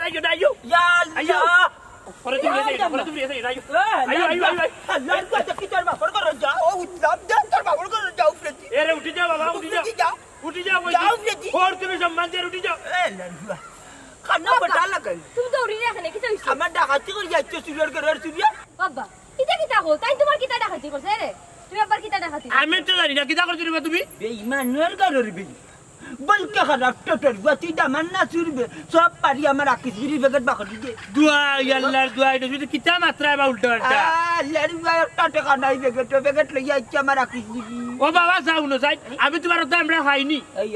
ayo ayo Ya Allah. Por tu biasa ayo ayo Allah ko ta kitar ba por karo ja o dam dam tar ba por karo ja ufreti ere uthi ja baba uthi ja जाओ ufreti और तुम्हें सम्मान दे उठी जा ए लड़ुआ खाना बटा लगा তুমি তো উড়ি রাখনে কি হইছে আমার ডাকাতি করে যাচ্ছে সুরিয়ার করে সুরিয়া বাবা এটা কি তা হল তাই তোমার কি তা ডাকাতি করছে রে তুমি আবার কি তা ডাকাতি আমি তো জানি না কি তা করছিস তুমি বেঈমানের গাড়ির বে বলকে খারাপ টোটর গতি দামান না সুরবে সব পারি আমার আকিস বিড়ি প্যাকেট বাকরি দে দুয়া আল্লাহর দুয়া এটা যদি কিতা মাত্রা বা উল্টা পাল্টা লড়ুয়া একটা টাকা নাই প্যাকেট লইয়া আইছে আমার আকিস বিড়ি ও বাবা যাও না যাই আমি তোমার তো আমরা খাইনি এই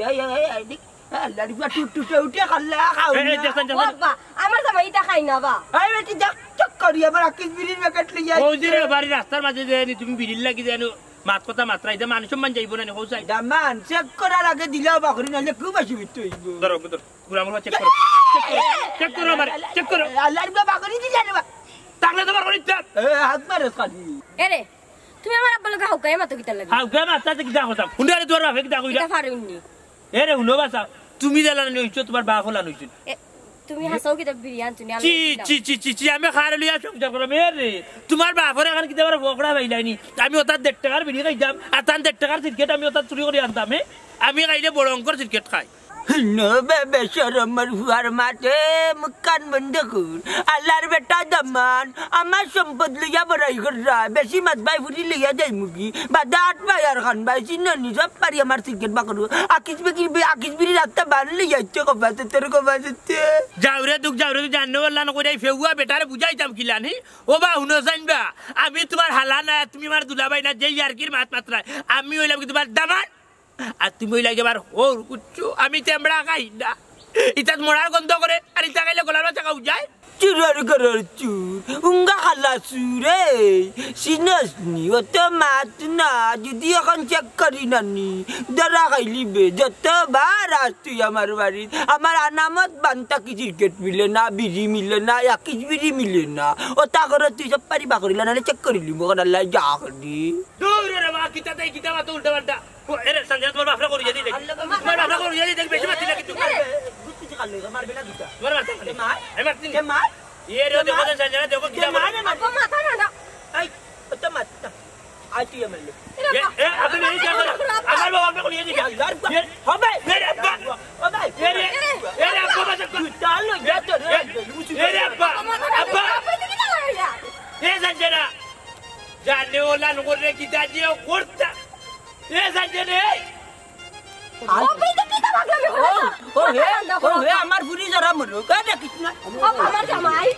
লড়ুয়া টুটে উঠে খাল্লা খাও এই দেখেন বাবা আমার জামাই এটা খাই না বা এই বেটি যাক চক করি আমার আকিস বিড়ির প্যাকেট লইয়া ও যে বাড়ি রাস্তার মাঝে যে তুমি বিড়িল লাগি জানো মাত কথা মাত্রা এটা মানুষ সম্মান যাইব না ও চাই দামান চেক করার আগে দিলেও বাকরি নালে খুব আসি বিট হইব ধরো গুলামর চেক করো চেক করো আমার চেক করো লড়ুয়া বাকরি দিলা না তাহলে তোমার করিতা হাত মারে খালি এরে তুমি আমার আব্বা লগা হুকাই মাতো কিতা লাগে হাউ কে মাত্রা কি দা কথা হুন্ডারে তোর বাপে কি দা কইরা এটা ফারুননি এরে হুনো বাসা তুমি জানা নইছো তোমার বাপ হলা নইছো তুমি হাসাও কিতা বিরিয়ান তুমি চি আমি খারে লিয়া সংসার করব রে তোমার বাপরে এখন কি দেবার বকড়া বাইলাইনি আমি ওটা 1.5 টাকার বিড়ি খাইতাম আর তার 1.5 টাকার সিগারেট আমি ওটা চুরি করে আনতাম আমি খাইলে বড় অঙ্কর সিগারেট খাই নো বেবে শরমর হুয়ার মাঠে মুকান বন্ধ কর আল্লাহর বেটা দামান আমার সম্পদ লইয়া বড়াই কররা বেশি মাত ভাই ফুটি লইয়া যাই মুগি বাদাত ভাই আর খান ভাই চিনি সব পারি আমার সিগারেট বাকরু আকিস বিড়ি রাস্তা বান লইয়া ইচ্ছে কবাতে তোর কবাতে যাওরে তুক জানো আল্লাহ নকই ফেউয়া বেটারে বুঝাইতাম কিলানি ও বা হুনো জানবা আমি তোমার হালা না তুমি আমার দুলাভাই না যে ইয়ারকির মাত মাত্রা আমি হইলাম কি তোমার দামান আর তুমি হইলা এবার ওর কুচ্চু আমি তেমড়া খাই না ইটা মরার গন্ধ করে আর ইটা খাইলে গলার বাচ্চা খাও যায় চুরার করার চুর উঙ্গা খালা চুরে সিনাসনি অত মাত না যদি এখন চেক করি নানি দরা খাইলিবে যতবার আস তুই আমার বাড়ির আমার আনামত বান্তা কি ক্রিকেট মিলে না বিড়ি মিলে না একিস বিড়ি মিলে না ও তা করে তুই সব পারি বাকরিলা না চেক করিলি মোকান আল্লাহ যা করি দূরে রে মা কিতা তাই কিতা মাত উল্টা পাল্টা এরে সঞ্জয় তোমার বাপরা করি যাই দেখ তোমার বাপরা করি যাই দেখ বেশি মাতি না কিন্তু কিছু খালে মারবে না দুটা তোমার মারতে মার আমি মারতে কে মার এ রে দেখো সঞ্জয় দেখো কিতা মার আব্বা মাথা না আই তো মার আই তুই মারলে এ আপনি এই কি করেন আমার বাবা করি যাই হবে এরে আব্বা ও ভাই এরে আব্বা বাজা কর চালো যা তো এরে আব্বা আব্বা এ সঞ্জয় জানে ওলা নগরে কিতা দিও করতা এ সঞ্জয় আমার বুড়ি যারা মরো কাটা কিছু না আমার জামাই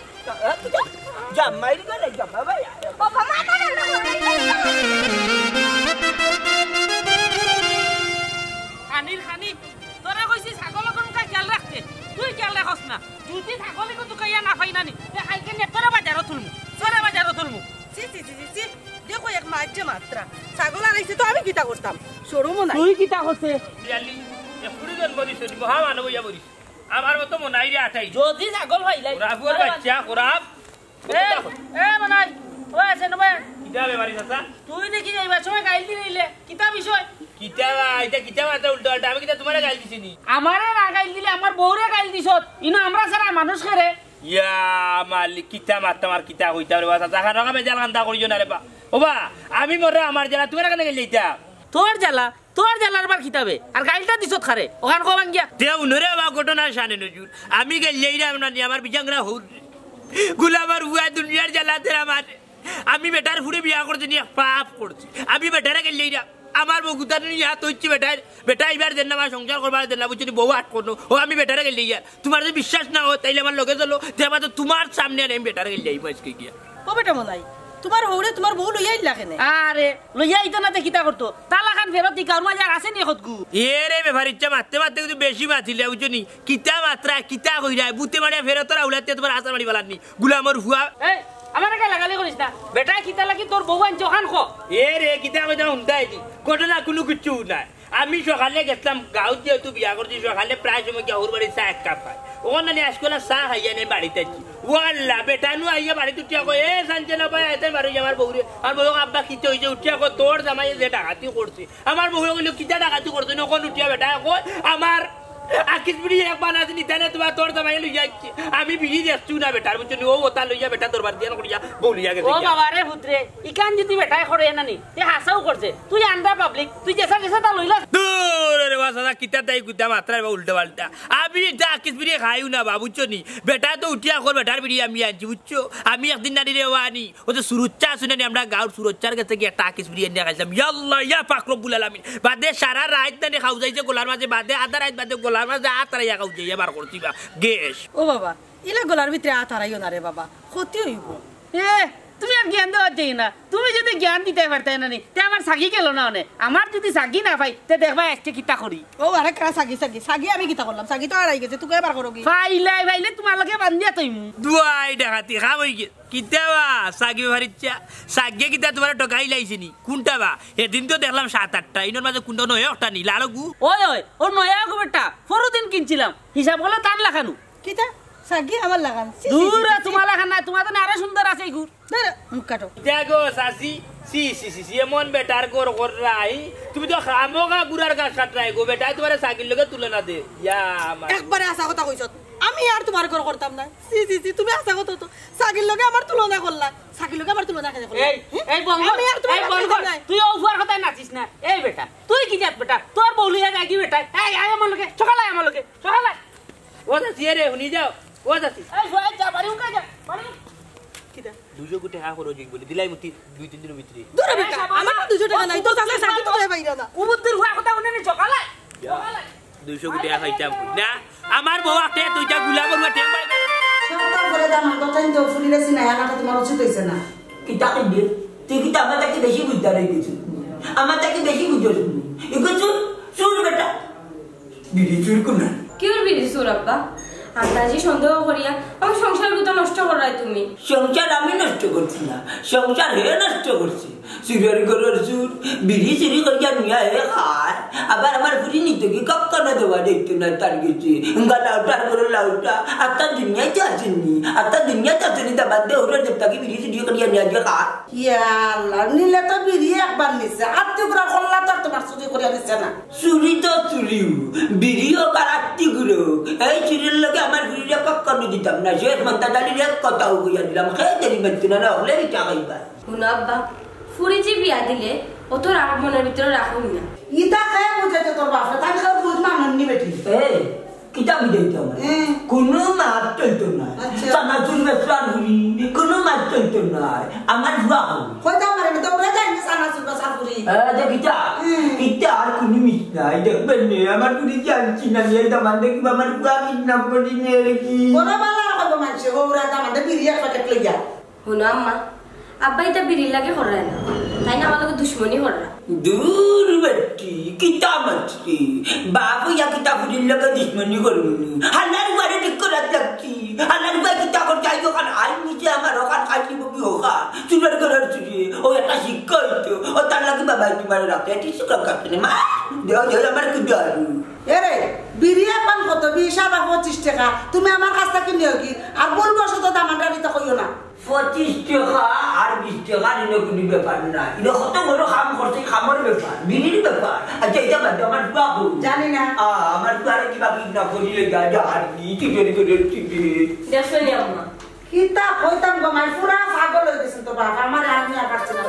জামাই করে জামা ভাই বাবা মাথা না খানি তোরা কইছিস ছাগল কোনটা খেয়াল রাখতে তুই খেয়াল রাখস না যদি ছাগল কো তুকাইয়া না পাই নানি তে খাইকে নে তোরা বাজারও তুলমু চি দেখো এক মাঝে মাত্রা ছাগল আনাইছে তো আমি কিটা করতাম শরমও নাই তুই কিটা করতে ইয়ালি এ পুরিজন বলিস মহা মানব ইয়া বলিস আমার মত মনাই রে আঠাই যদি ছাগল হইলাই রাফুর বাচ্চা কোরাব এ মনাই ও আছে নবে কিতা বেমারি চাচা তুই দেখি যাইবা সময় গাইল দিলে কিতা বিষয় কিতা এটা কিতা মাথা উল্টো উল্টা আমি কিতা তোমারে গাইল দিছিনি আমারে না গাইল দিলে আমার বউরে গাইল দিছত ইনো আমরা সারা মানুষ করে ইয়া মালিক কিতা মারতা মার কিতা হইতা রে বাবা চাচা রঙা বেজাল কান্দা করিও না রে বা ওবা আমি মরে আমার জানা তোমারে কেন গেলি এটা তোর জ্বালার বার খিতাবে আর গাইলটা দিছত খারে ওখান কবান গিয়া দেও নরে বা ঘটনা শানে নজুর আমি গেলি রে আমার বিজাংরা হুর গুলামার হুয়া দুনিয়ার জ্বালাতে আমার আমি বেটার ফুড়ে বিয়া করতে নিয়ে পাপ করছি আমি বেটারে গেলি রে আমার বউ গুতার নিয়ে হাত হচ্ছে বেটা এবার দেন না আমার সংসার করবার দেন না বুঝছি বউ আট করলো ও আমি বেটারে গেলি গিয়া তোমার যদি বিশ্বাস না হয় তাইলে আমার লগে চলো তেবা তো তোমার সামনে আমি বেটারে গেলি যাই আজকে গিয়া ও বেটা মনাই তোমার হৌরে তোমার বউ লইয়াই লাগে না আরে লইয়া ইতো না কিতা করতো তালা খান ফেরত দি কারমা যার আছে নি খতগু এ রে ব্যাপার ইচ্ছা মারতে মারতে কিন্তু বেশি মাতিলে বুঝনি কিতা মাত্রা কিতা কইরা বুতে মারিয়া ফেরত উলাতে তোমার আসার বাড়ি বালানি গুলামর হুয়া এই আমার কে লাগালি করিস না বেটা কিতা লাগি তোর বউ আনছ ওখান খ এ রে কিতা কইতা হুন্দাই দি ঘটনা কোনো কিছু নাই আমি সকালে গেছিলাম গাঁৱত যেহেতু বিয়া করছি সকালে প্রায় সময় গাঁর বাড়ি চা এক কাপ খাই ওখানে আজকাল চা খাইয়া নেই বাড়িতে ওয়াল্লা বেটা নু আইয়া বাড়িতে উঠিয়া কো এ সানছে না ভাই এতে বাড়ি আমার বউরে আর বউ আব্বা কিতে হইছে উঠিয়া কো তোর জামাই যে ডাকাতি করছে আমার বউ কইলো কিতা ডাকাতি করছে নকন উঠিয়া বেটা কই আমার আকিস বিড়ি এক বানাতে নিতানে তোমার তোর দামাই লইয়া যাচ্ছে আমি বিড়ি দেখছু না বেটার বুঝছো ও ওতা লইয়া বেটা দরবার দিয়া করিয়া বলিয়া গেছে ও বাবা রে পুত্রে ইকান যদি বেটাই করে নানি তে হাসাও করছে তুই আন্ডা পাবলিক তুই যেসা যেসা তা লইলা দূর রে বাসা কিতা তাই গুদা মাত্রা উল্টা পাল্টা আমি যা আকিস বিড়ি খাইও না বাবু বুঝছো নি বেটা তো উঠিয়া কর বেটার বিড়ি আমি আনছি বুঝছো আমি একদিন নানি রে ওয়ানি ও তো সুরুচ্চা শুনে নি আমরা গাঁর সুরুচ্চার কাছে গিয়ে একটা আকিস বিড়ি নিয়ে খাইলাম ইয়াল্লাহ ইয়া পাক রব্বুল আলামিন বাদে সারা রাত নানি খাও যাইছে গোলার মাঝে বাদে আধা রাত বাদে গোলার মাঝে আতারাইয়া খাও যাইয়া বার করছি বা গেস ও বাবা ইলা গলার ভিতরে আতারাইও না রে বাবা ক্ষতি হইব এ তুমি আর জ্ঞান দেওয়া যাই না তুমি যদি জ্ঞান দিতে পারতে না নি তে আমার সাগি গেল না অনে আমার যদি সাগি না পাই তে দেখবা আজকে কিতা করি ও আরে কা সাগি সাগি সাগি আমি কিতা করলাম সাগি তো আড়াই গেছে তুই এবার করো কি ফাইলাই ফাইলে তোমার লগে বান্ধিয়া তৈমু দুয়াই ডাকাতি খাও হই গে কিতা বা সাগি ভারিচ্ছা সাগিয়ে কিতা তোমার টকাই লাইছিনি কোনটা বা এদিন তো দেখলাম 7-8টা ইনোর মাঝে কোনটা নয় একটা নি লালগু ওই ওই ও নয়া গো বেটা পরদিন কিনছিলাম হিসাব হলো টান লাখানু কিতা সাগি আমার লাগান দূর তোমার লাখান না তোমার তো আরো সুন্দর আছে গুড় মুখ কাটো দেখো সাসি সি সি সি এমন বেটার কর কর রাই তুমি তো খামোগা গুড়ার গাছ কাটরাই গো বেটা তোমার সাগির লগে তুলনা দে ইয়া আমার একবারে আশা কথা কইছ আমি আর তোমার ঘর করতাম না সি সি সি তুমি আশা কথা তো সাগির লগে আমার তুলনা করলা সাগির লগে আমার তুলনা কেন করলা এই বঙ্গ আমি আর তোমার এই বঙ্গ তুই ওফার কথা নাচিস না এই বেটা তুই কি জাত বেটা তোর বউলিয়া গাগি বেটা এই আয় আমার লগে সকালে আমার লগে সকালে ও সাসি রে শুনি যাও ও সাসি এই সোয়া যা বাড়ি উকা যা বাড়ি কিতা 200 কোটি টাকা খরচ হই বলে দিলাই মতি 2-3 দিনের ভিতরে দূরে বেটা আমার 200 টাকা নাই তো সাগি সাগি তো বাইরা না কুবুদ্দির হুয়া কথা উনি সকালে সকালে 200 কোটি টাকা খাইতাম না আমার বউ আটে তুইটা গুলাবর ওটা টেম বাইরে সন্তান করে দাম তো টাইম তো ফুলিরে সিনা আনাটা তোমার উচিত হইছে না কিতা কইবে তুই কিতা আমার থেকে বেশি বুঝদার হয়ে গেছিস আমার থেকে বেশি বুঝছিস এগো চুর বেটা বিড়ি চুর কোন না কি করবি দিছুর আব্বা আন্দাজি সন্দেহ করিয়া আমার সংসার গুলো নষ্ট করাই তুমি সংসার আমি নষ্ট করছি না সংসার হে নষ্ট করছি চুরের ঘরের চুর বিড়ি চুরি করিয়া নিয়ে হে খায় আবার আমার বুড়ি নিতে কি কখনো দেওয়া দেখতো না তার গেছে লাউটার করে লাউটা আর তার দুনিয়াতে আসেনি আর তার দুনিয়াতে আসেনি তা বাদ দিয়ে ওরা দেবতাকে বিড়ি চুরি করিয়া নিয়ে যে খায় ইয়া আল্লাহ নিলে তো বিড়ি একবার নিছে আর টুকরা করলা তো তোমার চুরি করে নিছে না চুরি তো চুরিও বিড়িও কারাত্তি গুলো এই চুরির লোকে আমার বুড়িটা কখনো দিতাম না শেষ মান্তা ডালির এক কথাও কইয়া দিলাম খেয়ে দেরি মারছি না হলে এটা খাইবা শুনো আব্বা ফুরি যে বিয়া দিলে অত রাগ মনের ভিতরে রাখুন না ইটা খায় বুঝাইতে তোর বাপে তাই খাও বুঝ মাননি বেটি কিতা বুঝাইতো আমার কোনো মাছ চলতো না চানাচুর বেচার বুড়ি কোনো মাছ চলতো না আমার ভুয়া হল কইতা পারে না তো ওরে যাই না সানা সুবা সাপুরি কিতা আর কোনো মিস নাই দেখবেন আমার বুড়ি জানছি না এটা মানে দেখবা আমার ভুয়া কিডন্যাপ করি নিয়ে রেখি ওরে বালা কইব মানছে ওরা দামাতে বিড়ি এক প্যাকেট লইয়া শুনো আম্মা আব্বা এটা বিড়ির লাগে করায় না তাই না আমার লগে দুশ্মনী করা দূর বেটি কিতা মাছটি বাবু ইয়া কিতা বুড়ির লগে দুশ্মনী করবনি হালার বাড়ি ঠিক করে লাগছি হালার বাড়ি কিতা করতে আইও কারণ আই নিচে আমার ওখান খাইলি বকি হোকা চুলের ঘরের চুরি ও একটা শিক্ষা হইতো ও তার লাগে বাবা তোমার রাখতে এটি শিক্ষা কাটতে মা দেও দেও আমার কি দারু এরে বিড়ি এখন কত 20-25 টাকা তুমি আমার কাছ থেকে নিও কি আর বলবো শত দামানটা নিতে কইও না 25 টাকা আর 20 টাকা নিলে কোনো ব্যাপার না এটা কত বড় কাম করছে খামার ব্যাপার বিড়ির ব্যাপার আচ্ছা এটা বাদ আমার বাবু জানি না আমার বারে কি বাকি না করিলে গাজা আর কি টিকের করে টিকে দেখছনি আম্মা কিতা কইতাম গো মাই পুরা পাগল হই গেছেন তো বাপ আমার আর নিয়া পারছে না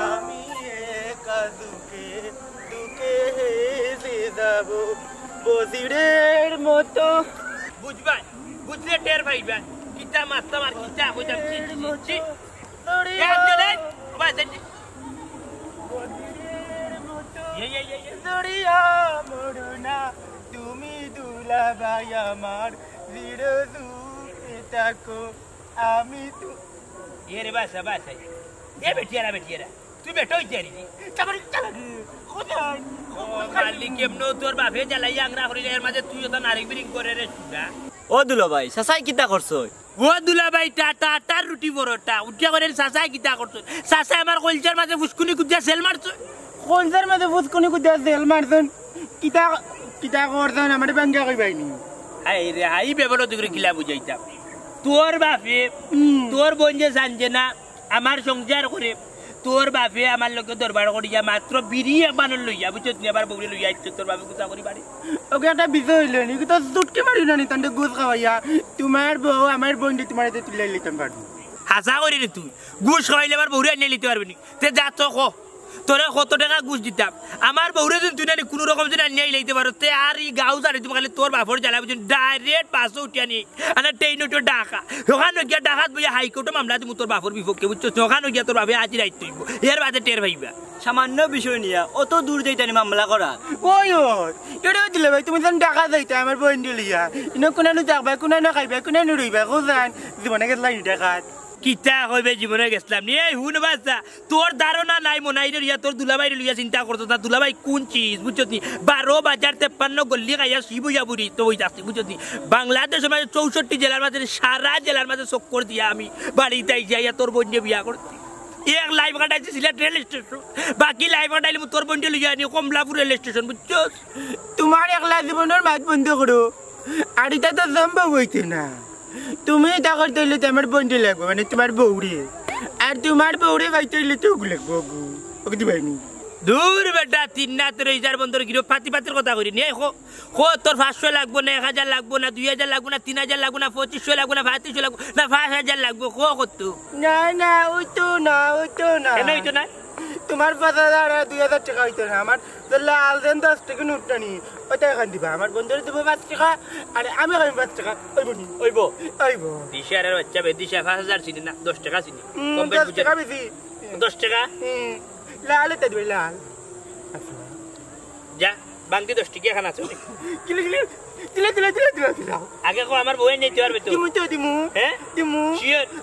আমি একা দুকে হেসে যাব বজিরের মতো বুঝবা বুঝলে টের পাইবা কিতা মাস্তা মার কিতা কইতাম চি দড়িয়া দড়িয়া মরুনা তুমি দুলাভাই আমার জিরো দূরে থাকো আমি তো এ রে বাসা বাসা এ বেটিয়ারা তুই বেটো ইতারি চাবল চালা কোথায় মালিক কেমনো তোর বাপে জ্বালাই আংরা করি এর মাঝে তুই তো নারী বিরিং করে রে সুদা ও দুলো ভাই সাসাই কিতা করছো ও দুলাভাই টাটার রুটি পরোটা উঠিয়া করে সাসাই কিতা করছো সাসাই আমার কলচার মাঝে ফুসকুনি কুদিয়া সেল মারছো কলসার মধ্যে ফুসকুনি কুদিয়া সেল মারছেন কিতা কিতা করছেন আমার ব্যাংকে কইবাইনি আই রে আই বেবরত করে কিলা বুঝাইতাম তোর বাপে তোর বোন যে জানছে না আমার সংসার করে তোর বাপে আমার লোকে দরবার করিয়া মাত্র বিড়ি একবানর লইয়া বুঝছত নি আবার বউরে লইয়া আইছ তোর বাপে গুছা করি বাড়ি ওকে একটা বিষয় হইল নি তো চুটকি মারি না নি তান্ডে গোস খাওয়াইয়া তোমার বউ আমার বোনটি তোমার এতে তুলে লিতাম পারবো হাসা করি রে তুই গুছ খাইলে আবার বউরে আনিয়ে লিতে পারবি নি তে যা তো ক তোরে কত টাকা গুছ দিতাম আমার বউরে যদি তুই না কোনো রকম যদি আনিয়ে লাইতে পারো তে আর এই গাঁও জানি তুমি খালি তোর বাপর জ্বালা বুঝুন ডাইরেক্ট পাশে উঠিয়া নি আর ট্রেন উঠে ডাকা ওখানে গিয়া ডাকাত বইয়া হাইকোর্টে মামলা দিব তোর বাপর বিপক্ষে বুঝছো ওখানে গিয়া তোর বাপে আজি দায়িত্ব হইব এর বাদে টের ভাইবা সামান্য বিষয় নিয়া অত দূর যাইতানি মামলা করা ওই এটা দিলে ভাই তুমি যখন টাকা যাইতে আমার বোন দিলিয়া ইনো কোনানো যাবা কোনানো খাইবা কোনানো রইবা কোথান জীবনে গেছলা নি টাকাত কিতা কইবে জীবনে গেছলাম নি এই হুন বাচ্চা তোর ধারণা নাই মনাইরে লিয়া তোর দুলাভাইরে লিয়া চিন্তা করতো তা দুলাভাই কোন চিজ বুঝছো নি 12,53 গল্লি খাইয়া শিবইয়া বুড়ি তো ওই যাচ্ছি বুঝছো নি বাংলাদেশের মাঝে 64 জেলার মাঝে সারা জেলার মাঝে চক্কর দিয়া আমি বাড়িতে যাইয়া তোর বোন বিয়া করছি এক লাইভ কাটাইছি সিলেট রেল স্টেশন বাকি লাইভ কাটাইলে তোর বোন লিয়া নি কমলাপুর রেল স্টেশন বুঝছো তোমার একলা জীবনের মাত বন্ধ করো আর এটা তো সম্ভব হইতে না তুমি এটা করতে হইলে তো আমার বন্ধু লাগবো মানে তোমার বউরে আর তোমার বউরে পাইতে হইলে তো ওগুলো লাগবো ওকে দিবাইনি দূর বেটা 3 না 3000 বন্ধর গিরো পাতির কথা করি নি কো তোর 500 লাগবো না 1000 লাগবো না 2000 লাগবো না 3000 লাগবো না 2500 লাগবো না 3500 লাগবো না 5000 লাগবো কো কত না না ওই তো না কেন হইতো না তোমার 5000 আর 2000 টাকা হইতো না আমার লাল দেন 10 টাকা নোট নি ওইটা এখন দিবা আমার বন্ধুরে দেবো 5 টাকা আর আমি খাইব 5 টাকা ওইব দিশারের বাচ্চা বেদিশা 5000 চিনি না 10 টাকা চিনি কম 10 টাকা বেশি 10 টাকা লাল এটা দিবে লাল যা বাংতি 10 টাকা খানা আছে কিলে দিলা আগে কো আমার বউয়ে নিতে পারবে তো দিমু হ্যাঁ দিমু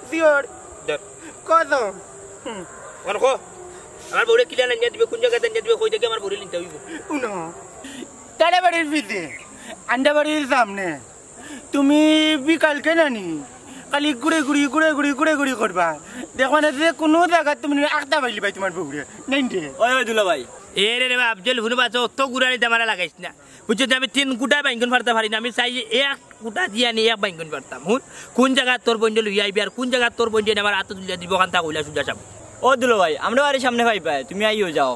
শিওর ধর কত কোন কো আমার বউরে কিলা না নিয়ে দিবে কোন জায়গাতে নিয়ে দিবে কই থেকে আমার বউরে নিতে হইব উনো তারে বাড়ির ভিতরে আন্ডা বাড়ির সামনে তুমি বিকালকে নানি খালি ঘুরে ঘুরি করবা দেখো না যে কোনো জায়গা তুমি একটা পাইলি ভাই তোমার বউরে নেই রে ওই দুলা ভাই এ রে আফজল হুন বাচ্চা অত গুড়ানি দামারা লাগাইছ না বুঝছো আমি 3 গুটা বাইঙ্গন ফারতে পারি না আমি চাই যে এক গুটা দিয়া নিয়ে এক বাইঙ্গন ফারতাম হুন কোন জায়গা তোর বন্ধু লইয়া আইবি আর কোন জায়গা তোর বন্ধু আমার হাতে তুলিয়া দিব কান্তা কইলা সুজা সাম ও দুলা ভাই আমরা বাড়ির সামনে ভাই পাই তুমি আইও যাও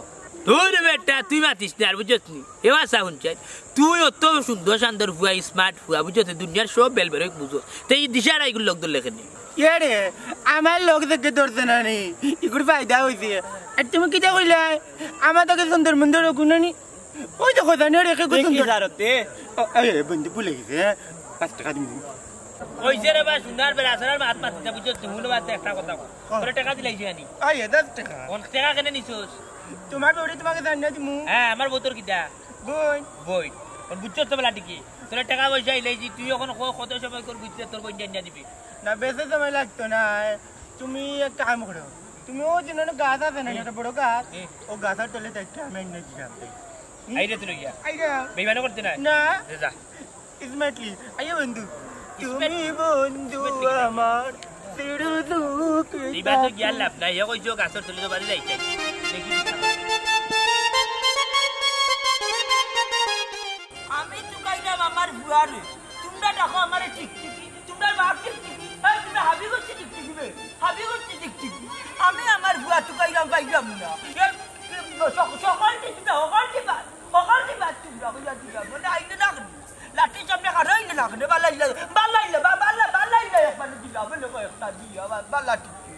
তোর বেটা তুই মাতিস না আর বুঝছ নি এবার সাউন্ড চাই তুই অত সুন্দর শান্তর ফুয়া স্মার্ট ফুয়া বুঝছ দুনিয়ার সব বেলবের বুঝো তো এই দিশার এইগুলো লোক লেখে নি রে আমার লোক দেখে ধরছে না নি এগুলো ফায়দা হয়েছে আর তুমি কিটা কইলে আমার তোকে সুন্দর মন্দর গুণানি ওই তো কথা নিয়ে রেখে বন্ধু ভুলে গেছে 5 টাকা দিবি ওইছে রে বা সুন্দর বেলা আসার মাত মাতিতা বুঝছ হুন বাতে একটা কথা তোর টাকা দিলাইছি আনি 10 টাকা কোন টাকা কেন নিছস তোমার বউরে তোমাকে জানিয়ে দিমু হ্যাঁ আমার বউতর কিটা বই কোন বুঝছ তো বেলা ঠিকই তোর টাকা পয়সা ইলাইছি তুই এখন কত সময় কর বুঝতে তোর বই জানিয়ে দিবি না বেশি সময় লাগতো না তুমি এক কাম করো তুমি ও যেন গাছ আছে না একটা বড় গাছ ও গাছের তলে দেখতে আমি এনে দিলাম আইরে তুই গিয়া আইরা বেইমানি করতে না না যা ইসমাইটলি আইয়া বন্ধু তুমি বন্ধু আমার তেরু দুঃখ দিবা তো গিয়া লাভ নাই কই জো গাছর তলে তো বাড়ি যাইছে আমি তো কইলাম আমার বুয়ারে তোমরা দেখো আমারে টিকটিকি তোমরা বাপ টিকটিকি এই তোমরা হাবি করতে টিকটিকি আমি আমার বুয়া তো কইলাম পাইলাম না সকাল দিবা তোমরা কইলা দিবা মানে আইলে না লাঠি সামনে কারই না না বালাইলে একবার দিলা বলে কই একটা দিয়া বালা টিকি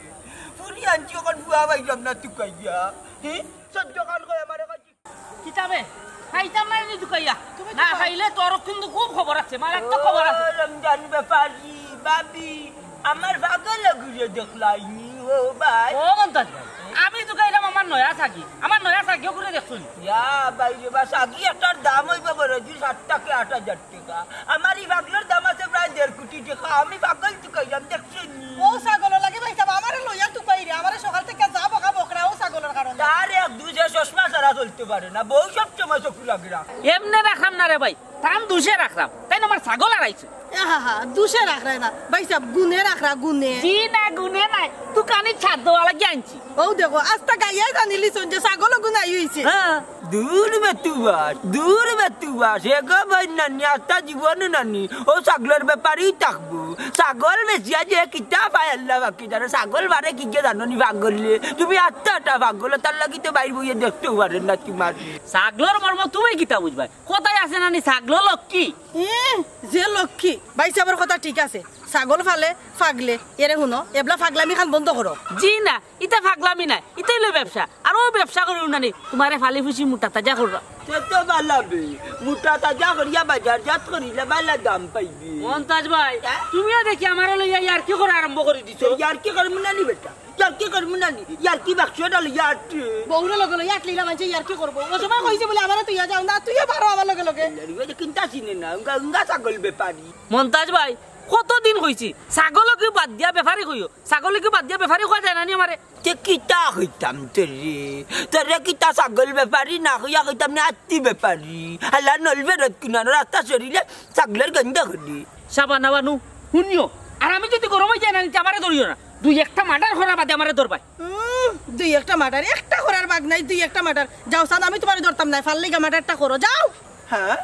পুরি আনছি ওখান বুয়া পাইলাম না তুই কইয়া সহ্য কাল কই আমারে কিতাবে খাইতাম না নি দুকাইয়া না খাইলে তোর কিন্তু খুব খবর আছে মার একটা খবর আছে রমজান ব্যাপারি বাবি আমার ভাগল লাগিয়ে দেখলাইনি ও ভাই ও মন্তাজ আমি দুকাইলাম আমার নয়া থাকি করে দেখছুন ইয়া বাইরে বাস আগে একটার দাম হইবে বড় 7 টাকা 8000 টাকা আমার এই ভাগলের দাম আছে প্রায় 1.5 কোটি টাকা আমি ভাগল দুকাইলাম দেখছেন ও ছাগল লাগে ভাই তা আমারে লইয়া তুই বাইরে আমারে সকাল থেকে যাব খাবো বকরা ও ছাগলের কারণে তার এক দুজে চশমা সারা চলতে পারে না বউ সব সময় চোখ লাগি রাখ এমনে রাখাম না রে ভাই তাম দুষে রাখলাম তাই না আমার ছাগল আড়াইছে হা দুশে রাখ না ভাই সাহেব গুনে রাখরা গুনে জি না গুনে নাই দোকানে ছাদ দেওয়ালা কি আনছি ও দেখো আস্তা গাইয়া জানিলি যে ছাগল গুনাই হইছে হ্যাঁ দূর বেতুবাস এগো ভাই নানি আস্তা জীবন নানি ও ছাগলের ব্যাপারেই থাকবো ছাগল বেশিয়া যে কিতা পায় আল্লাহ বাকি জানো ছাগল বারে কি যে জানো নি ভাগলে তুমি আত্মাটা ভাগলে তার লাগি তো বাইর বইয়ে দেখতেও পারেন না তোমার ছাগলর মর্ম তুমি কিতা বুঝবাই কোথায় আছে নানি ছাগল লক্ষ্মী যে লক্ষ্মী ভাই সাহেবের কথা ঠিক আছে ছাগল ফালে ফাগলে এরে শুনো এবলা ফাগলামি খান বন্ধ করো জি না ইটা ফাগলামি নাই ইটাই লো ব্যবসা আর ও ব্যবসা করিও নানি তোমারে ফালি ফুসি মোটা তাজা করো তো বালাবে মোটা তাজা করিয়া বাজার জাত করিলে বালা দাম পাইবি মন্তাজ ভাই তুমিও দেখি আমার লইয়া ইয়ার কি করে আরম্ভ করে দিছো ইয়ার কি করবো নানি বেটা ইয়ার কি করবো নানি ইয়ার কি বাক্সটা ইয়ার বউরে লগে লগে আটলিলা মানছে ইয়ার কি করবো ও সময় কইছে বলে আমারে তুইয়া যাও না তুইয়া পারো আমার লগে লগে কিনতা চিনে না উঙ্গা ছাগল ব্যাপারী মন্তাজ ভাই কতদিন হইছি ছাগলকে বাদ দিয়া বেফারি কইও ছাগলকে বাদ দিয়া বেফারি কয় যায় নানি আমারে তে কিতা হইতাম তোরে কিতা ছাগল ব্যাপারী না হইয়া হইতাম না আত্মি ব্যাপারী হালা নলবে রত কিনানো রাস্তা সরিলে ছাগলের গন্ধ করি সাবানা বানু শুনিও আর আমি যদি গরম হয়ে যায় নানি আমারে ধরিও না দুই একটা মার্ডার করা বাদে আমারে ধরবাই দুই একটা মার্ডার একটা করার বাগ নাই দুই একটা মার্ডার যাও সাদ আমি তোমারে ধরতাম না ফাললিগা মার্ডারটা করো যাও হ্যাঁ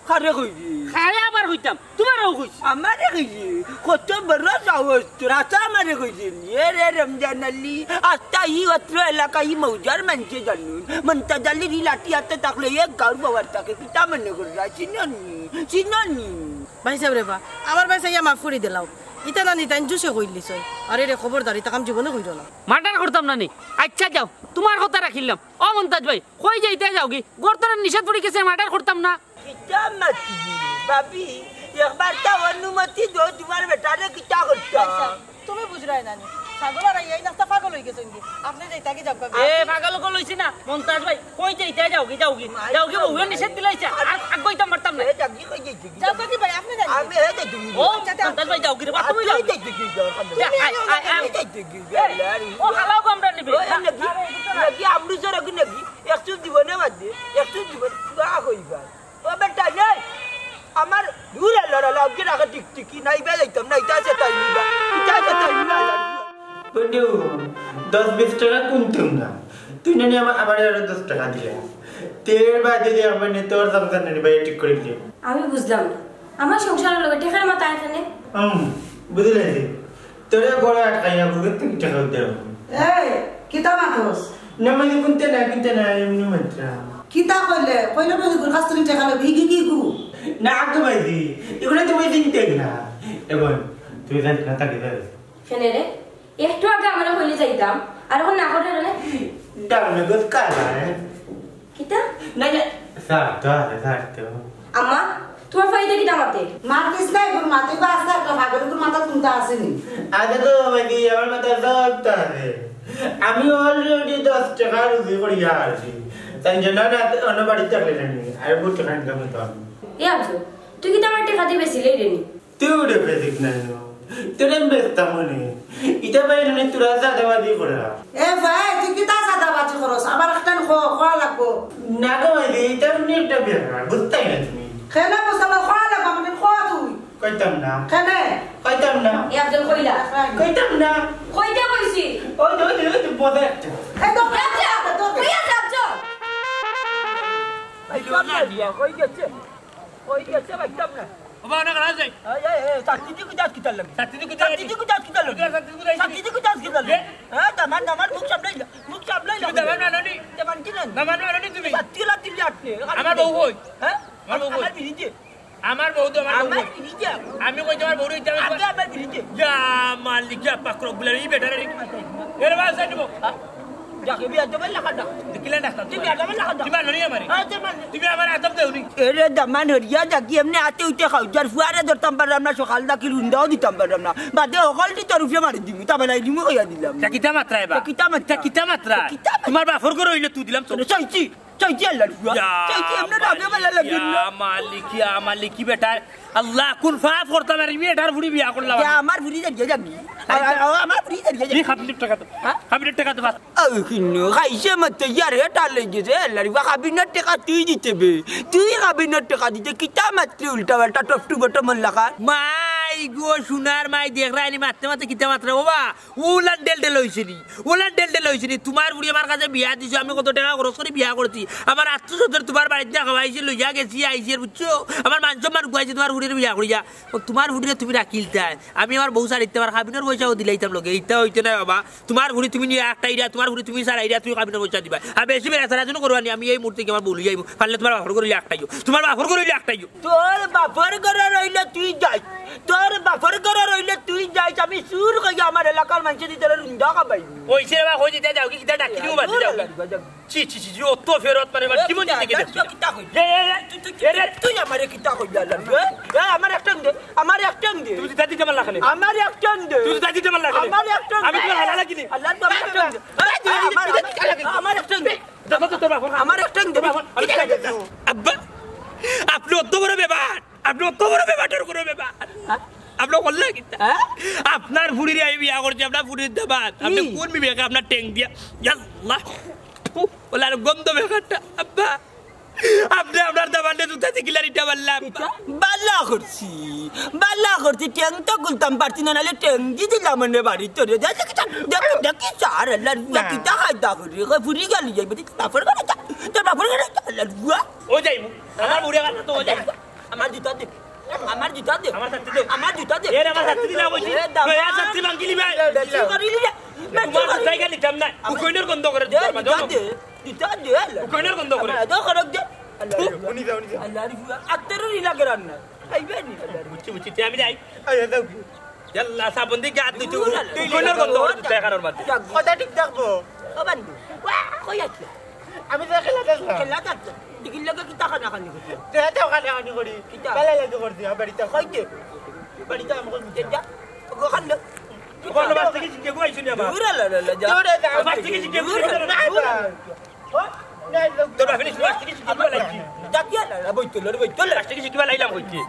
খারে কইছি খারে আবার হইতাম তোমারও কইছি আমারে কইছি কত বড় সাহস তোর আচ্ছা আমারে কইছি এ রে রমজান আলী আস্তা ই অত্র এলাকা ই মৌজার মানছে জানুন মন্তাজালি লাঠি হাতে থাকলে এক গাঁর বাবার থাকে কিতা মনে করলা চিননি ভাই সাহেব রে বা আমার ভাই সাইয়া মাফ করে দিলাও ইতা না নিতাই জুসে কইলিস আরে রে খবরদারি তাকাম জীবনে কইল না মার্ডার করতাম নানি আচ্ছা যাও তোমার কথা রাখিলাম ও মন্তাজ ভাই কই যাইতে যাও কি গর্তনের নিষেধ পড়ে গেছে মার্ডার করতাম না কিতা মাতি বাবি একবার তা অনুমতি দো তোমার বেটারে কিতা করতা তুমি বুঝরাই নানি ছাগল আর এই নাস্তা পাগল হই গেছেন কি আপনি যাইতা কি যাববা এ পাগল কো লইছি না মন্তাজ ভাই কই যাইতে যাও কি বহু নিষেধ দিলাইছে আর আগইতাম মারতাম না জাগি কই যাইছি যাববা কি ভাই আপনি জানেন আমি হে যাইছি ও মন্তাজ ভাই যাও কি রে তুমি যাও ও হালাও কো আমরা নিবে নাকি আমরুসর আগে নাকি একটু জীবনে বাদে একটু জীবন গা হইবা ও বেটা নাই আমার দূরে লড়ালা আগে রাখা টিকটিকি নাই বে যাইতাম না ইতা আছে তাই নিবা বন্ধু 10-20 টাকা কুনতুম না তুই নানি আমার 10 টাকা দিলে তের বাদে যে আমার তোর সংসার নানি ভাই ঠিক করে দিলি আমি বুঝলাম না আমার সংসারের লগে টেকার মাথা এখানে বুঝলে তোরে বড় আটকাইয়া বুঝে তুই টাকা দেব এই কিতা মাতস না মানে কুনতে না এমনি মাত্র কিতা কইলে কইলে বলি গুর কাস্তুরি টাকা লবি কি গু না তো ভাই দি এগুলো তুমি চিনতে না এখন তুই জান না তাকে দে কেন রে একটু আগে আমরা কইলে যাইতাম আর এখন না করে রে ডামে গত কালা কিতা না সারতো আম্মা তোমার ফাইদা কিতা মাতে মারতিস নাই গুর মাতে বা আছে একটা ভাগর গুর মাথা তুলতে আসেনি আগে তো ভাই দি আমার মাথা সব আছে আমি অলরেডি 10 টাকা রুজি করিয়া আছি সঞ্জনা না অন্য বাড়ি থাকলে জানি আর বহুত টাকা ইনকাম তো এ আছো তুই কিতা মারতে খাতি বেশি লই রেনি তুই উড়ে পেদিক না তোরে বেস্তা মনে ইটা ভাই নে তোরা সাদাবাদি করা এ ভাই তুই কিতা সাদাবাজি করস আমার একটা খোয়া লাগবো না গো ভাই দি এটা নিটা বেরা বুঝতাই না তুমি খেলা বসানো খোয়া লাগবো মানে খোয়া তুই কইতাম না কেনে কইতাম না এ আফজল কইলা কইতাম না কইতে কইছি ওই বদে এই তো আফজল কই আছে আফজল ভাই কই গেছে বাইতাম না ওবা না করা যায় সাথী কি দাস কিতা লাগে সাথী কি দাস কিতা লাগে হ্যাঁ দামান মুখ সামলাই তুমি দামান নানি দামান কি না দামান নানি তুমি সাথী লা তিলি আটনে আমার বউ কই হ্যাঁ আমার বিরিজে আমার বউ তো আমার বিরিজে আমি কই তোমার বউ ইচ্ছা আগে আমার বিরিজে যা মালিক যা পাকরক বলে এই বেটারে এর বাস আইবো যাকে বিয়া দেবে লাগাটা দেখিলা না তুমি আদম লাগাটা তুমি নানি আমারে হ্যাঁ তেমান তুমি আমার আদম দেউনি এরে দামান হরিয়া জাকি এমনি আতে উঠে খাও যার ফুয়ারে ধরতাম পারলাম না সকাল দা কি রুন্দাও দিতাম পারলাম না বাদে অকল দি তোর উপরে মারি দিমু তা বেলাই দিমু কইয়া দিলাম কিতা মাত্রা এবা কিতা মাত্রা তোমার বাফর করে হইলে তুই দিলাম তো চাইছি চাইছি আল্লাহ চাইছি আপনার আগে বেলা লাগেন না মালিকি বেটা আল্লাহ কোন ফাফ করতাম আর বেটার ফুড়ি বিয়া করলাম আমার ফুড়ি যাই যাবি আমার ফুড়ি যাই কি খাবির টাকা তো খাবির টাকা তো বাস কিনো খাইছে মতে ইয়ার এটা লেগেছে আল্লাহ খাবিনের টাকা তুই দিতে বে তুই খাবিনের টাকা দিতে কিতা মাত্র উল্টা পাল্টা টপটু বটম লাগা মাই গো সোনার মাই দেখ রানি মারতে মারতে কিতা মাত্রা বাবা ওলান ডেল হইছিনি তোমার বুড়ি আমার কাছে বিয়া দিছো আমি কত টাকা খরচ করে বিয়া করছি আমার আত্মীয়স্বজন তোমার বাড়িতে খাওয়াইছি লইয়া গেছি আইছি বুঝছো আমার মান গুয়াইছি তোমার বুড়ির বিয়া করিয়া তোমার বুড়িরে তুমি রাখিলতা আমি আমার বউ সারিতে আমার খাবিনের পয়সাও দিলাইতাম লগে এইটা হইতে না বাবা তোমার বুড়ি তুমি নিয়ে একটা ইরা তোমার বুড়ি তুমি সারা ইরা তুমি খাবিনের পয়সা দিবা আর বেশি বেড়া সারা জন্য করবানি আমি এই মুহূর্তে আমার বলি যাইব পারলে তোমার বাপর করিলে একটাইও তোমার বাপর করিলে একটাইও তোর বাপর ঘরে রইলে তুই যাই তোর বাপর ঘরে রইলে তুই যাই আমি সুর কই আমার এলাকার মানুষ দিতে রুন্দা খাবাই ওইছে বাবা হই দিতে যাও কি কিটা ডাকি দিও বাদ যাও চি ও তো ফেরত মানে কি মন দিতে গেছে তুই আমারে কিতা কই আল্লাহ আমার একটা দে তুমি দিতে দিতে মাল লাখানে আমার একটা দে তুই দিতে দিতে মাল লাখানে আমার একটা আমি তোমার হালালা কিনি আল্লাহ তো আমার একটা দে দেখো তো তোর বাবা আমার একটা দে আব্বা আপনি অত বড় ব্যাপার করো ব্যাপার আপনি বললে কিতা আপনার ফুড়ির আমি বিয়া করছি আপনার ফুড়ির দাবাত আপনি কোন বিবেকে আপনার ট্যাঙ্ক দিয়া আল্লাহ ওলা গন্ধ ব্যাপারটা আব্বা আপনি আপনার দাবানে দুটা দিকিলারিটা বললাম বাল্লা করছি ট্যাং তো গুলতাম পারছি না নালে ট্যাং দি দিলাম মানে বাড়ি তোরে দেখি চার আল্লাহ কিতা খাইতা করি ফুরি গালি যাইবে তারপর করে তোর বাপর করে আল্লাহ ও যাইবো আমার বুড়ি কথা তো ও যাইবো আমার জুতা দে আমার জুতা দে এর আমার সাথে দিলা বসি নয়া সাথে বাঙ্গিলি ভাই করিলি তোমার জায়গা নিতাম না উকইনের গন্ধ করে জুতা দে উকইনের গন্ধ করে তো খরক দে আল্লাহ রিফা আত্তের রিলা করান না আইবে নি বুঝছি আমি যাই আল্লাহ সাবন দি গাত দিতে উকইনের গন্ধ করে দিতে কারণ মাঝে কথা ঠিক থাকবো ও বান্ধু কই আছে আমি তো খেলা দেখতো দিকিল লগে কিতা খানা খানি করতে দেখাতেও খানি করি বেলা লাগে করছি বাড়িতে কইতে বাড়িতে আমাকে বুঝে যা গো খান্দ কোন বাস থেকে শিখে গো আইছনি আমার দূরে লা যা দূরে যা বাস থেকে শিখে গো তোর বাস থেকে শিখে গো লাইছি জাকিয়া লা বইতল বাস থেকে শিখে লাইলাম হইছে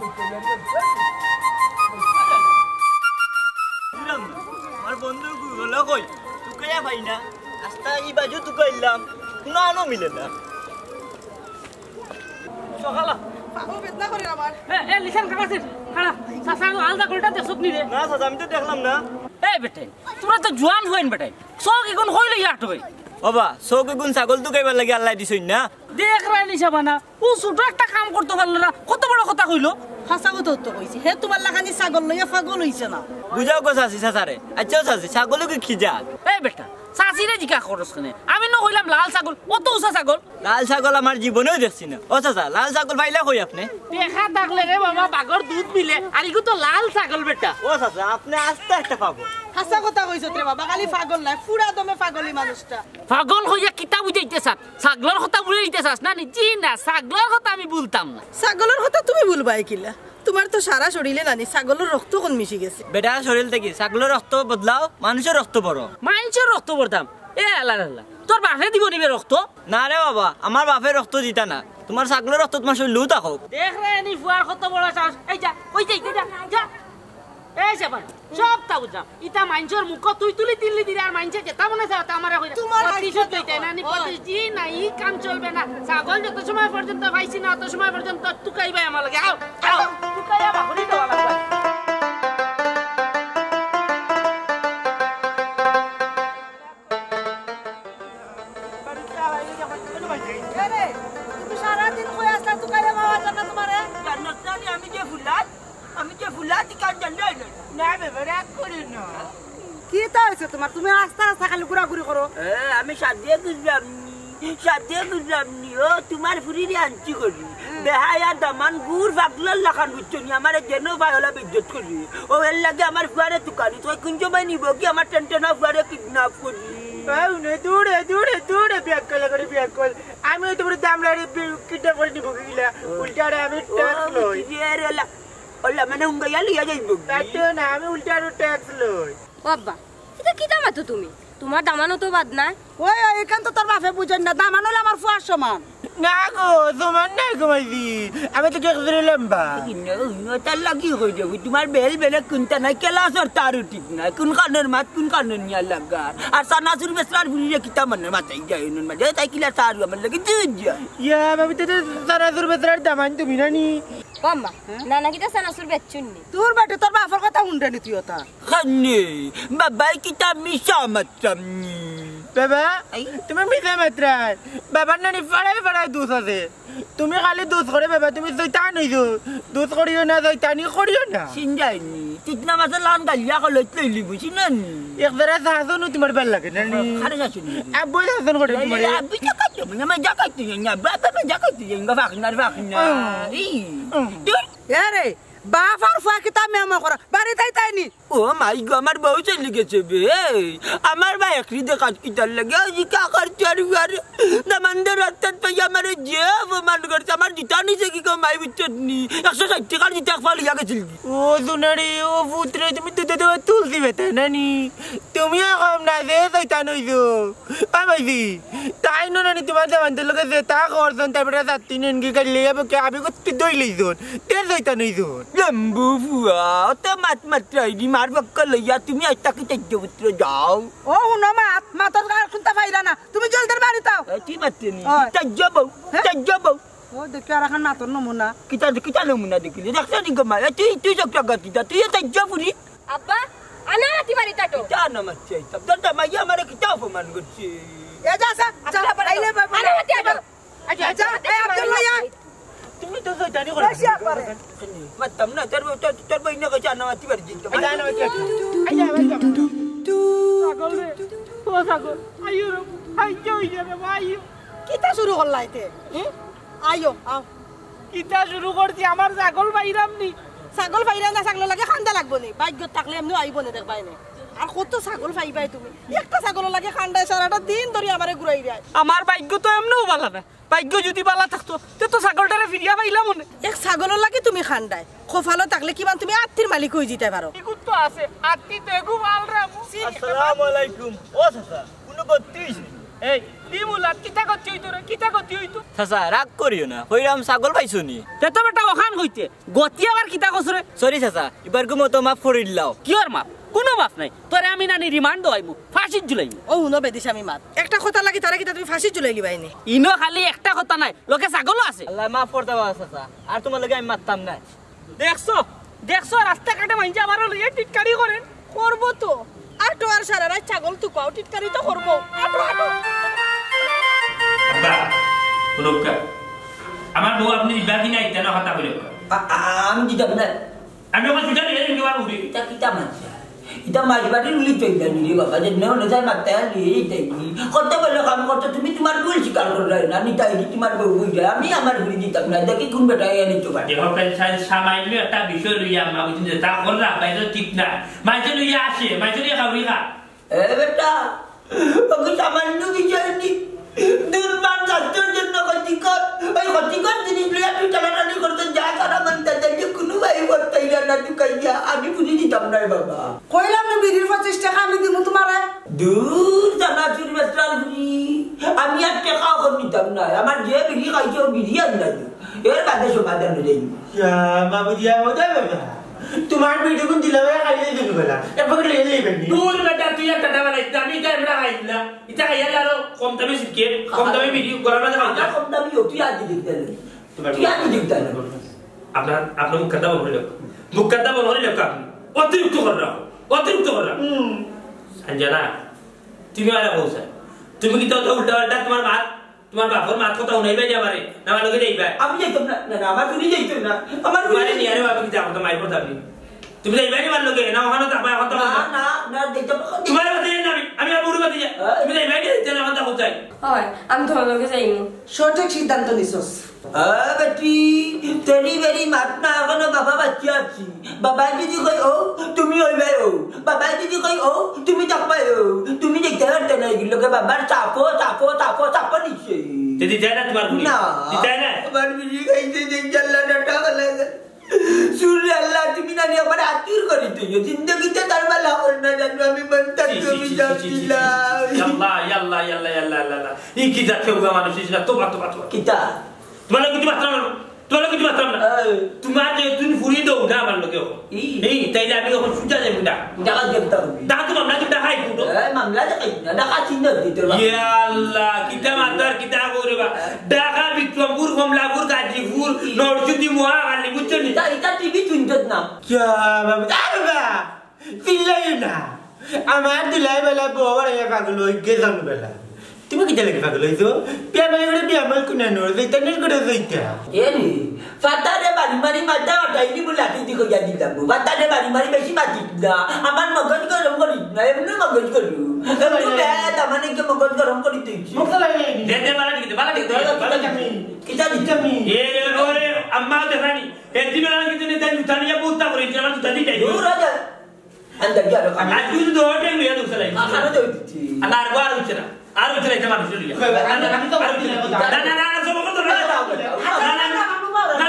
আমার বন্ধু গুলো কই তুই ভাই না আস্তা এই বাজু তুই কইলাম না মিলে না সকালা ও বেদনা করে আমার এ লিখান কাছে খাড়া সাসা আলদা কলটা দেখছত নি রে না সাদা আমি তো দেখলাম না এই বেটাই তোরা তো জোয়ান হইন বেটাই সব এখন হইলে ইয়াট হই বাবা সৌকে গুণ ছাগল তো গাইবার লাগে আল্লাহ দিছই না দেখ রাইনি সাবানা ও ছোট একটা কাম করতে পারলো না কত বড় কথা কইলো ফাঁসা কথা তো কইছি হে তোমার লাগানি ছাগল লইয়া পাগল হইছে না বুঝাও গো চাচি চাচারে আচ্ছা চাচি ছাগলকে খিজা এই বেটা চাচিরে জিকা খরচ কেনে আমি ন কইলাম লাল ছাগল কত উষা ছাগল লাল ছাগল আমার জীবনেও দেখছি না ও চাচা লাল ছাগল পাইলে কই আপনি দেখা থাকলে রে বাবা বাগর দুধ মিলে আর ইগো তো লাল ছাগল বেটা ও চাচা আপনি আস্তে একটা পাবো ফাঁসা কথা কইছ রে বাবা খালি পাগল নাই পুরা দমে পাগলি মানুষটা পাগল হইয়া কিতা বুঝাইতে চাস ছাগলের কথা বুঝাইতে চাস না জি না ছাগলের কথা আমি বলতাম না ছাগলের কথা তুমি বলবাই কিলা তোমার তো সারা শরীরে নানি ছাগলের রক্ত কোন মিশি গেছে বেটা শরীর থেকে ছাগলের রক্ত বদলাও মানুষের রক্ত বড় মানুষের রক্ত বলতাম এ আল্লাহ আল্লাহ তোর বাপে দিব নিবে রক্ত না রে বাবা আমার বাপের রক্ত দিতা না তোমার ছাগলের রক্ত তোমার শরীরেও থাকুক দেখ রে নি ফুয়ার কত বড় চাস এই যা ওই যা যা এই সাবান সব তা বুঝাম ইতা মানুষের মুখ তুই তুলি দিল্লি দিলে আর মানুষের যেটা মনে চাও তা আমার কইরা তোমার প্রতিশোধ লইতে না নি প্রতিশোধ না ই কাম চলবে না ছাগল যত সময় পর্যন্ত পাইছি না তত সময় পর্যন্ত তুকাইবাই আমার লাগে আও তুকাইয়া বাহুরি দেওয়া লাগবে তুমি সারাদিন কই আসলা তো কাইয়া বাবা জানা তোমারে জান্নাত জানি আমি যে ফুলাত কান জানাই না বেবে রাগ করি না কি তা হইছে তোমার তুমি রাস্তা রাস্তা খালি ঘোরাঘুরি করো আমি সাদিয়ে বুঝলাম নি ও তোমার ফুরিরে আনছি করি বেহায়া দামান গুড় পাগলার লাখান বুঝছনি আমার যেন ভাইলা বিদ্যুৎ করি ও এর লাগে আমার ফুয়ারে তুকানি তুই কোন জমাই নিব কি আমার টেনটেনা ফুয়ারে কিডন্যাপ করি দূরে ব্যাগ কল আমি তোমার দামলারে কিডন্যাপ করে নিব গিলা উল্টারে আমি ট্যাক্স লই ওলা মানে উঙ্গাইয়া লিয়া যাইব তাইতো না আমি উল্টারে ট্যাক্স লই বাবা এটা কি দামাতো তুমি তোমার দামানো তো বাদ না ওই এখান তো তোর বাপে বুঝেন না দামান হলে আমার ফুয়ার সমান না গো তোমার নাই গো মাইজি আমি তো কেকরে লম্বা তার লাগি হয়ে যাবো তোমার বেল বেলে কোনটা নাই কেলাসর তারও ঠিক নাই কোন কানের মাত কোন কানের নিয়া লাগার আর সানাসুর বেসরার বুড়িয়ে কিতা মনে মাথায় যায় নুন মাঝে তাই কিলা তার আমার লাগে দুধ ইয়া আমি তো সানাসুর বেসরার দামান তুমি নানি বাম্মা নানা কিটা সানাসুর বেচুননি তোর বেটে তোর বাপের কথা শুনতে নি তুই ওটা খানে বাবাই কিতা মিশা মাত্রামনি বাবা তুমি মিশা মাত্রার বাবার নানি ফাড়াই ফাড়াই দুধ আছে তুমি খালি দুধ করে বাবা তুমি জৈতান হইছো দুধ করিও না জৈতানি করিও না সিনজাইনি তিতনা মাসে লান গালিয়া কলে লইলি বুঝি নানি একবারে শাসনও তোমার ভাল লাগে নানি খানে যাচ্ছি আব্বু শাসন করে তোমার আব্বু জাকাইতে মানে জাকাইতে না বাবা জাকাইতে না ফাকনা রে বাপ আর ফুয়া কিতা মেমা করা বাড়ি তাই তাইনি ও মাই গো আমার বউ চলে গেছে বে আমার ভাই একরি দেখা কিতার লাগে আজি কা করতে আর দামানদের রাস্তাত পাই আমার যে অপমান করছে আমার জুতা নিচে কি কো মাই বিচ্ছনি 160 টাকার জুতা ফালিয়া গেছিল ও দুনারি ও পুত্রে তুমি তো তুলসি বেতে নানি তুমি কম না যে জৈতান হইছো মাইজি তাই নানি তোমার দামানদের লগে যে তা করছন তারপরে যাত্রী নেনগি গাড়ি কে আমি কত দই লইছন তে জৈতান হইছো লম্বু ফুয়া তো মাত্রাই দি মার বক্কা লইয়া তুমি আইতা কি তেজপুত্র যাও ও হুনো মাতর গাল খুনতা পাইরা না তুমি জলদের বাড়ি তাও কি বাতেনি তেজবউ ও দেখি আর এখন মাতর নমুনা কিতা নমুনা দেখিলি দেখছ নি গো মা তুই চকটা গতিটা তুই তেজপুরি আব্বা আনা হাতি বাড়ি তাটো জানা মাচ্ছে তব দা মাইয়া আমারে কিতা অপমান করছে এ যা যা আইলে বাবা আনা হাতি আটো আচ্ছা এই আব্দুল্লাহ তুমি তো জৈতানি করে রাশিয়া করে মাতম না তোর বইনা কে জানা মাতি বাড়ি দিন জানো ছাগল রে ও ছাগল আইও রে আইও রে আইও কিতা শুরু করলাইতে আইও আও কিতা শুরু করছি আমার ছাগল বাইরাম নি ছাগল ফাইরা না ছাগল লাগে খান্দা লাগবো নি ভাগ্য থাকলে এমনি আইব না দেখবাই না আর কত ছাগল ফাইবাই তুমি একটা ছাগল লাগে খান্দায় সারাটা দিন ধরে আমারে ঘুরাই যায় আমার ভাগ্য তো এমনও বালা না ভাগ্য যদি বালা থাকতো তো ছাগলটারে ফিরিয়া পাইলাম মনে এক ছাগলের লাগে তুমি খান্দায় খোফালো থাকলে কিমান তুমি আত্মীর মালিক হয়ে যেতে পারো ইগুত তো আছে আত্মি তো এগু ভাল রামু আসসালামু আলাইকুম ও চাচা কোনো বত্তিস এই দিমুলাত কিতা করছি তোরে কিতা করছি হইতো চাচা রাগ করিও না কইরাম ছাগল পাইছো নি তেতো বেটা ওখান হইতে গতি আবার কিতা কসরে সরি চাচা এবার গো মতো মাফ করে দিলাও কিয়র মাপ কোনো মাপ নাই তোরে আমি নানি রিমান্ড হইমু ফাঁসির ঝুলাইমু ও হুনো বেদিস আমি মাত একটা কথা লাগে তারা কি তুমি ফাঁসি চলে লিবাই নি ইনো খালি একটা কথা নাই লোকে ছাগলও আছে আল্লাহ মাফ করতে পারো চাচা আর তোমার লাগে আমি মারতাম না দেখছো রাস্তাঘাটে মাইনছে আমার লইয়া টিটকারি করেন করবো তো আর তো আর সারা রাত ছাগল তো কাউ টিটকারি তো করবো আটো আটো আব্বা রোকা আমার বউ আপনি বাকি নাই কেন কথা বলে আমি দিতাম না আমি ওখানে ছুটে নিয়ে যাই বাবু এটা কিতা মানছে এটা মাঝবাড়ি উলি চইলা নি রে বাবা যে নেও না যায় মারতে নিয়ে যাইনি কত বলে কাম করতে তুমি তোমার ভুল স্বীকার করে না নি তাই তোমার বউ বুঝ যায় আমি আমার ভুল দিতাম না দেখি কোন বেটা এনে তো বাড়ি দেখো পেনশন সামান্য একটা বিষয় লইয়া মা বুঝিন যে তা করলা বাইরে ঠিক না মাইছে লইয়া আসে মাইছে লইয়া খাবি খা এ বেটা ওকে সামান্য বিষয় নি দুর্বার শাস্ত্রের জন্য ক্ষতিকর ওই ক্ষতিকর জিনিস লইয়া তুই টানাটানি করতে যা করা মানতে দেখি কোনো ভাই বর্তাইলা না তুই কাইয়া আমি বুঝি দিতাম না বাবা কইলাম না বিড়ির 25 টাকা আমি দিমু তোমারে দূর জানাচুর বেসরাল বুঝি আমি আর টাকা করে নিতাম না আমার যে বিড়ি খাইছে ও বিড়ি আনলা এর বাদে সমাধান হয়ে যাই বাবুজি ওটা বাবা তোমার ভিডিও কোন দিলা খাইলে দিল বেলা এবার লইয়ে লইবেন দূর বেটা তুই একটা টাকা বানাইতে আমি ক্যামেরা খাইলা এটা খাইয়া লারো কম দামে শিখে কম দামে ভিডিও গরমে খাইলা কম দামি তুই আজ দেখতে তুই আজ দেখতে আপনার মুখটা বল হইল মুখটা বল হইল আপনি অতিরিক্ত করে রাখো সঞ্জনা তুমি আর বলছ তুমি কি তো উল্টা পাল্টা তোমার বাপর মাত কথা শুনাইবে না আমারে না আমার লগে যাইবা আমি যাইতাম না না আমার তুমি যাইতাম না আমার তোমারে নিয়ে আরে বাবা কি যাবো তো মাইর পড়তা আপনি তুমি যাইবা না আমার লগে না ওখানে তো আমার কথা না না না যাইতাম তোমার বাদে না আমি আর বুড়ো বাদে তুমি যাইবা না আমার কথা কোথায় হয় আমি তোমার লগে যাইমু সঠিক সিদ্ধান্ত নিছস বেটি তেরি বেরি মাত না এখনো বাবা বাচ্চা আছি বাবা যদি কই ও তুমি হইবাই ও বাবা যদি কই ও তুমি থাকবাই ও তুমি দেখতে পারতে না এগুলোকে বাবার চাপো নিচ্ছে যদি যায় না তোমার না যায় না আমার বিড়ি খাইতে দেখ জানলা টাকা লাগে শুনে আল্লাহ তুমি নানি আমার আতুর করি তুই জিন্দগিতে তার বালা হল না জানো আমি বন্তা তুমি যাচ্ছিলাম ইয়াল্লাহ ইয়াল্লাহ ইয়াল্লাহ ইয়াল্লাহ ইয়াল্লাহ ই কি যাচ্ছে ওগা মানুষ ইসলা তোবা তোবা তোবা কিতা তোমার কিছু মাত্রা না তোমার কিছু মাত্রা না তোমার যে তুমি ফুরি দাও না আমার লোকে এই তাইলে আমি এখন সুজা যাই মুডা টাকা দেবতা ডাকা তো মামলা কিটা হাই কুটো মামলা দেখাই না টাকা চিন্তা দিতে ইয়া আল্লাহ কিটা মাতার কিটা করে বা ঢাকা বিক্রমপুর কমলাপুর গাজীপুর নরসিংদী মহাখালী বুঝছো নি এটা টিভি চুনছত না क्या बाबा चिल्লাই না আমার দিলাই বেলা বড় এক পাগল হই গেলাম বেলা তুমি কি লাগে পাগল হইছো প্যামাই করে প্যামাই কোনা নর যাইতা নেল করে যাইতা এরি ফাটারে বাড়ি মারি মাথা ওটাইনি বুলাটি দিকে যা দিলাম ফাটারে বাড়ি মারি বেশি মাটি না আমার মগজ গরম করি না এমনি মগজ করি এমনি বেদ মানে কি মগজ গরম করি তুই মুখে লাগে দে দে বালা দিকে কিটা দিতামি এ ওরে আম্মা দেখানি এতি বেলা কিছু নেই তাই উঠানিয়া বুঝতা করে যে আমার উঠানি তাই ও রাজা আন্দা কি আর খানা আজ তুই তো ওটে নিয়ে দুসে লাই খানা দেই দিছি আর বার হচ্ছে না আর হচ্ছে না এটা মানুষ লিয়া আমি তো না না না সব কথা না না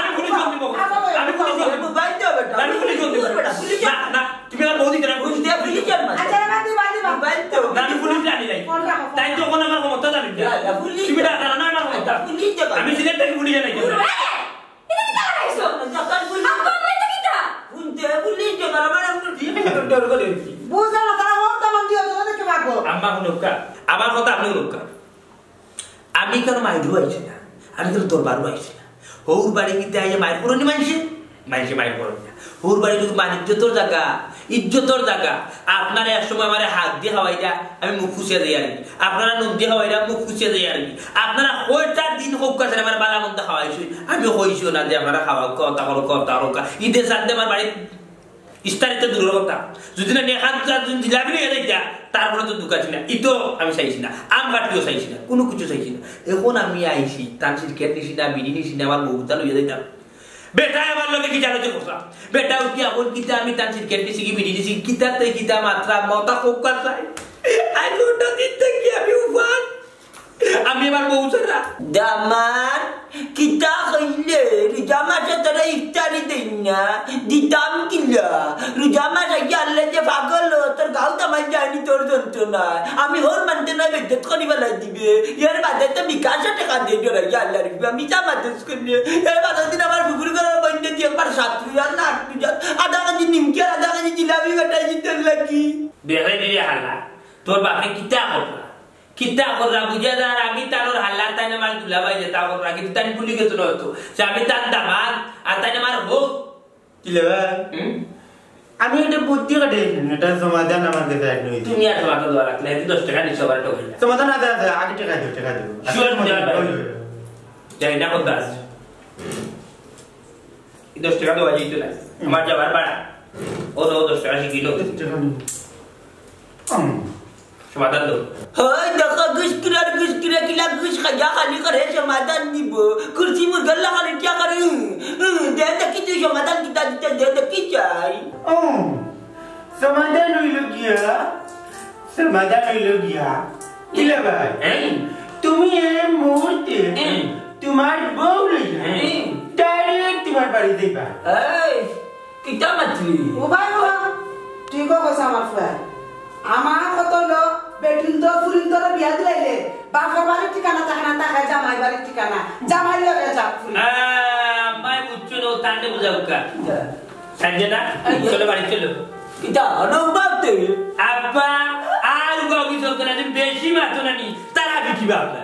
আমি পুলিশ ফোন দিব আমি পুলিশ ফোন দিব বাইতে হবে আমি পুলিশ ফোন দিব না না তুমি আমার বৌদি কেন পুলিশ দিয়ে পুলিশ জান আচ্ছা বাদি বাইতে না আমি পুলিশ জানি নাই তাই তো কোন আমার ক্ষমতা জানি না তুমি ডাকা না আমার ক্ষমতা পুলিশ জান আমি সিলেক্ট থেকে পুলিশ জানি আম্মা নুকা আমার কথা আপনি নুকা আমি কেন মাইরু আইছি না আমি তো দরবারও আইছি না হৌর বাড়ি কিন্তু আইয়া মাইর পুরনি মানছে মানছে মাইর পুরনি না হৌর বাড়ি কিন্তু ইজ্জতর জায়গা ইজ্জতর জায়গা আপনারা এক সময় আমার হাত দিয়ে খাওয়াই দেয়া আমি মুখ ফুসিয়ে দিই আর কি আপনারা নুন দিয়ে খাওয়াই দেয়া মুখ ফুসিয়ে দিই আর কি আপনারা কয়টা দিন হোক কাছে আমার বালা মধ্যে খাওয়াইছি আমি হইছিও না যে আপনারা খাওয়া কথা করো কথা রোকা ঈদের সাথে আমার বাড়ি ইস্তারিত দূরের কথা যদি না নেখান জিলাপি নিয়ে যাইতা তারপরে তো দুকাছি না ইতো আমি চাইছি না আম কাটিও চাইছি না কোনো কিছু চাইছি না এখন আমি আইছি তানসির খেত নিছি না বিড়ি নিছি না আমার বউতা লইয়া যাইতাম বেটা আমার লগে কি জানো যে কথা বেটা উঠি এখন কিতা আমি তানসির খেত নিছি কি বিড়ি নিছি কিতাতে কিতা মাত্রা মতা কোকা চাই আই দুটো দিন থেকে আমি উপাস আমি আমার বউ ছাড়া দামান কিতা কইলে রুজামা তোরা ইফতারি দেই না দিতাম কিলা রুজামা যাই আল্লাহ যে পাগল তোর গাও তামাই যায়নি তোর যন্ত্রণা আমি হোর মানতে না বেদ্যত করি বেলা দিবে এর বাদে তো বিকাশে টাকা দিয়ে জোরা আল্লাহ রিবে আমি জামাতেস করলে এর বাদে দিন আমার পুকুর করার বন্ধে দিয়ে একবার 7,000 না 8,000 আধা কেজি নিমকি আর আধা কেজি জিলাপি কাটাই দিতে লাগি দেখে দিলে হাল্লা তোর বাপে কিতা করলা কিতা কররা বুঝাদার আমি তার হাল্লা তাই না মার দুলাবাই যেতা কররা কিন্তু তাই ভুলি গেছ না হতো যে আমি তার দামাল আর তাই না মার বউ কিলা আমি এটা বুদ্ধি কাটে এটা সমাধান আমার কাছে এক নই তুমি আর তোমাকে দোয়া রাখলে 10 টাকা নিছো বার টাকা হইলা সমাধান আছে আগে টাকা দেব শিওর যাই না কথা আছে 10 টাকা দেওয়া যাইতো না আমার যাবার ভাড়া ও 10 টাকা কিলো সমাধান দাও হয় দেখো গুসকিরা কিলা গুস খাজা খালি করে সমাধান দিব কুরসি মুরগা লাগালে কি করে দে দেখি তুই সমাধান কিতা দিতে দে দেখি চাই সমাধান হইল গিয়া কিলা ভাই তুমি এই মুহূর্তে তোমার বউ লইয়া ডাইরেক্ট তোমার বাড়ি যাইবা এই কিতা মাতলি ও ভাই তুই কইছ আমার ফুয়া আমার কত লোক বেটিন তো ফুরিন তো বিয়া দিলাইলে বাপের বাড়ির ঠিকানা থাকে না তাকে জামাই বাড়ির ঠিকানা জামাই লগে যা ফুরি মাই বুঝছো না তান্ডে বুঝাও কা সঞ্জনা চলো বাড়ি চলো কিতা অনুবাদতে আব্বা আর গাবি চলতে না বেশি মাতো না নি তারা কি বাবা